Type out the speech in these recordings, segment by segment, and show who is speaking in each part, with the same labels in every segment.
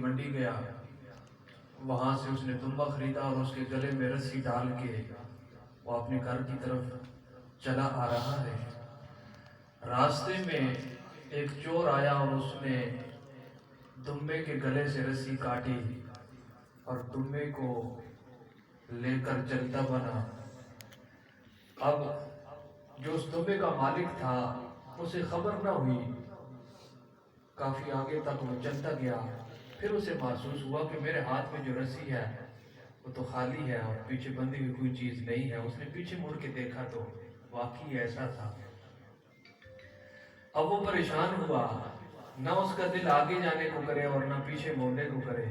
Speaker 1: मंडी गया, वहाँ से उसने दुम्बा खरीदा और उसके गले में रस्सी डाल के वो अपने घर की तरफ चला आ रहा है। रास्ते में एक चोर आया और उसने दुम्बे के गले से रस्सी काटी और दुम्बे को लेकर चलता बना। अब जो उस दुम्बे का मालिक था उसे खबर ना हुई, काफी आगे तक वो चलता गया। फिर उसे महसूस हुआ कि मेरे हाथ में जो रस्सी है वो तो खाली है और पीछे बंधी हुई कोई चीज नहीं है। उसने पीछे मुड़ के देखा तो वाकई ऐसा था। अब वो परेशान हुआ, ना उसका दिल आगे जाने को करे और ना पीछे मुड़ने को करे।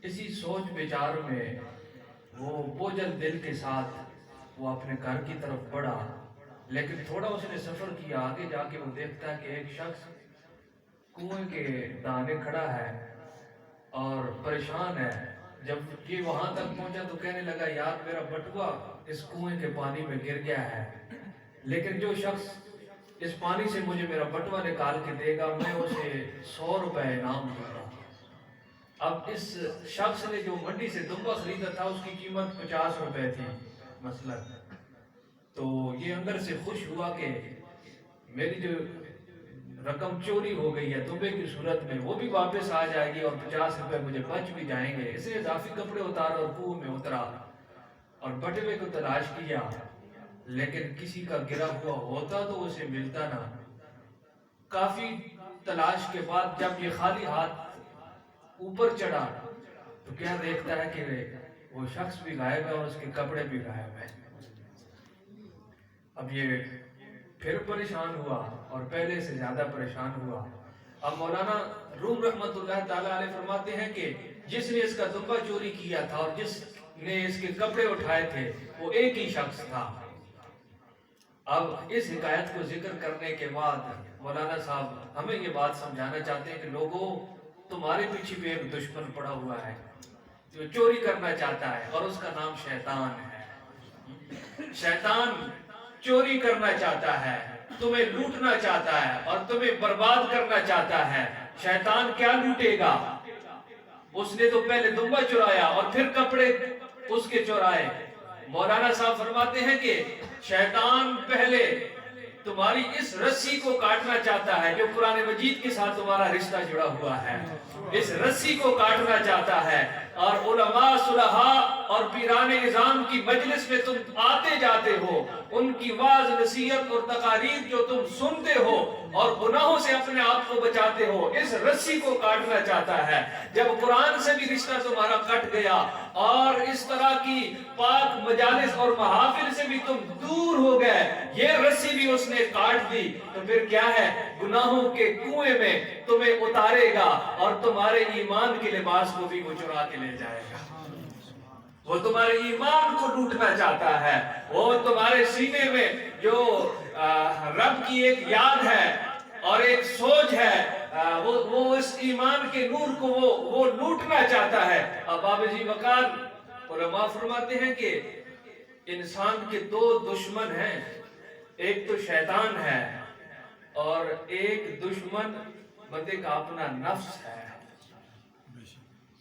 Speaker 1: इसी सोच विचार में वो बोझल दिल के साथ वो अपने घर की तरफ बढ़ा। लेकिन थोड़ा उसने सफर किया, आगे जाके वो देखता है कि एक शख्स कुएं के दाने खड़ा है और परेशान है। जब ये वहां तक पहुंचा तो कहने लगा, यार मेरा बटुआ इस कुएं के पानी में गिर गया है, लेकिन जो शख्स इस पानी से मुझे मेरा बटुआ निकाल के देगा मैं उसे 100 रुपए इनाम दूंगा। अब इस शख्स ने जो मंडी से दुम्बा खरीदा था उसकी कीमत 50 रुपए थी मसलन। तो ये अंदर से खुश हुआ कि मेरी जो रकम चोरी हो गई है दुम्बे की सूरत में वो भी वापस आ जाएगी और 50 रुपए मुझे बच भी जाएंगे। इसे इजाफी कपड़े उतारा और कुएं में उतरा और बटुए को तलाश किया, लेकिन किसी का गिरा हुआ होता तो उसे मिलता ना। काफी तलाश के बाद जब ये खाली हाथ ऊपर चढ़ा तो क्या देखता है कि वो शख्स भी गायब है और उसके कपड़े भी गायब है। अब ये फिर परेशान हुआ और पहले से ज्यादा परेशान हुआ। अब मौलाना रूम रहमतुल्लाह ताला अलैह फरमाते हैं कि जिसने इसका दुम्बा चोरी किया था और जिसने इसके कपड़े उठाए थे वो एक ही शख्स था। अब इस हिकायत को जिक्र करने के बाद मौलाना साहब हमें ये बात समझाना चाहते हैं कि लोगों, तुम्हारे पीछे भी एक दुश्मन पड़ा हुआ है जो चोरी करना चाहता है और उसका नाम शैतान है। शैतान चोरी करना चाहता है, तुम्हें लूटना चाहता है और तुम्हें बर्बाद करना चाहता है। शैतान क्या लूटेगा? उसने तो पहले दुम्बा चुराया और फिर कपड़े उसके चुराए। मौलाना साहब फरमाते हैं कि शैतान पहले तुम्हारी इस रस्सी को काटना चाहता है जो कुरान मजीद के साथ तुम्हारा रिश्ता जुड़ा हुआ है। इस रस्सी को काटना चाहता है और उलमा सुलहा और पीराने निजाम की मजलिस में तुम आते जाते हो, उनकी वाज नसीहत और तकारीर जो तुम सुनते हो और गुनाहों से अपने आप को बचाते हो, इस रस्सी को काटना चाहता है। जब कुरान से भी रिश्ता तुम्हारा कट गया और इस तरह की पाक मजालिस और महाफिल से भी तुम दूर हो गए, ये रस्सी भी उसने काट दी, तो फिर क्या है? गुनाहों के कुएं में तुम्हें उतारेगा और तुम्हारे ईमान के लिबास को भी वो चुरा के ले जाएगा। वो तुम्हारे ईमान को लूटना चाहता है। वो तुम्हारे सीने में जो रब की एक याद है और एक सोच है, वो इस ईमान के नूर को वो लूटना चाहता है। अब बाबा जी वकार उलमा फरमाते हैं कि इंसान के दो दुश्मन हैं, एक तो शैतान है और एक दुश्मन बंदे का अपना नफ्स है।